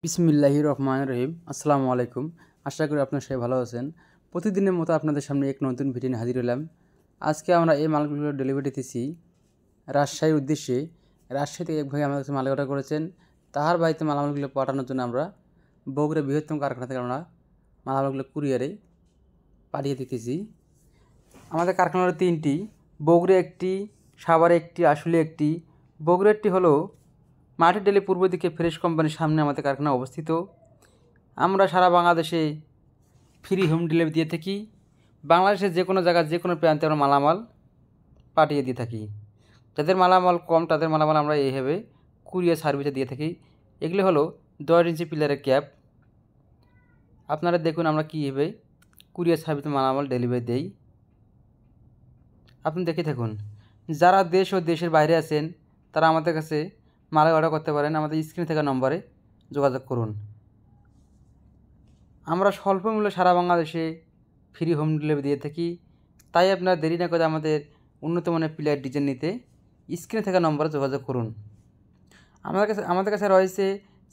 বিসমিল্লাহির রহমানির রহিম। আসসালামু আলাইকুম। আশা করি আপনারা সবাই ভালো আছেন। প্রতিদিনের মতো আপনাদের সামনে এক নতুন ভিডিও নিয়ে হাজির হলাম। আজকে আমরা এই মালগুলো ডেলিভারি দিতেছি রাজশাহীর উদ্দেশ্যে। রাজশাহী থেকে এক ভাই আমাদের কাছে মাল অর্ডার করেছেন। তাহার বাড়িতে মালামালগুলো পাঠানোর জন্য আমরা বগুড়া বৃহত্তম কারখানা থেকে আমরা মালামালগুলো কুরিয়ারে পাঠিয়ে দিতেছি। আমাদের কারখানা হলো তিনটি, বগুড়া একটি, সাভারে একটি, আশুলিয়া একটি। বগুড়াটি হলো মাটির ডেলি পূর্ব দিকে ফ্রেশ কোম্পানির সামনে আমাদের কারখানা অবস্থিত। আমরা সারা বাংলাদেশে ফ্রি হোম ডেলিভারি দিয়ে থাকি। বাংলাদেশের যে কোনো জায়গায় যে কোনো প্রান্তে আমরা মালামাল পাঠিয়ে দিয়ে থাকি। যাদের মালামাল কম তাদের মালামাল আমরা এইভাবে কুরিয়ার সার্ভিসে দিয়ে থাকি। এগুলি হলো 10 ইঞ্চি পিলারের ক্যাপ। আপনারা দেখুন আমরা কীভাবে কুরিয়ার সার্ভিসে মালামাল ডেলিভারি দেই, আপনি দেখে থাকুন। যারা দেশ ও দেশের বাইরে আছেন তারা আমাদের কাছে মাল অর্ডার করতে পারেন। আমাদের স্ক্রিনে থাকা নম্বরে যোগাযোগ করুন। আমরা স্বল্প মূল্যে সারা বাংলাদেশে ফ্রি হোম ডেলিভারি দিয়ে থাকি। তাই আপনারা দেরি না করে আমাদের উন্নত মানের পিলার ডিজাইন নিতে স্ক্রিনে থাকা নম্বরে যোগাযোগ করুন। আমাদের কাছে রয়েছে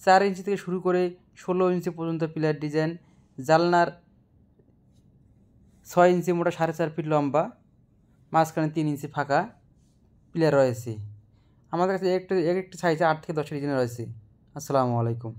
4 ইঞ্চি থেকে শুরু করে 16 ইঞ্চি পর্যন্ত পিলার ডিজাইন। জানলার 6 ইঞ্চি মোটা 4.5 ফিট লম্বা, মাঝখানে 3 ইঞ্চি ফাঁকা পিলার রয়েছে। আমাদের কাছে একটি সাইজে 8 থেকে 10 ডিজাইন রয়েছে। আসসালামু আলাইকুম।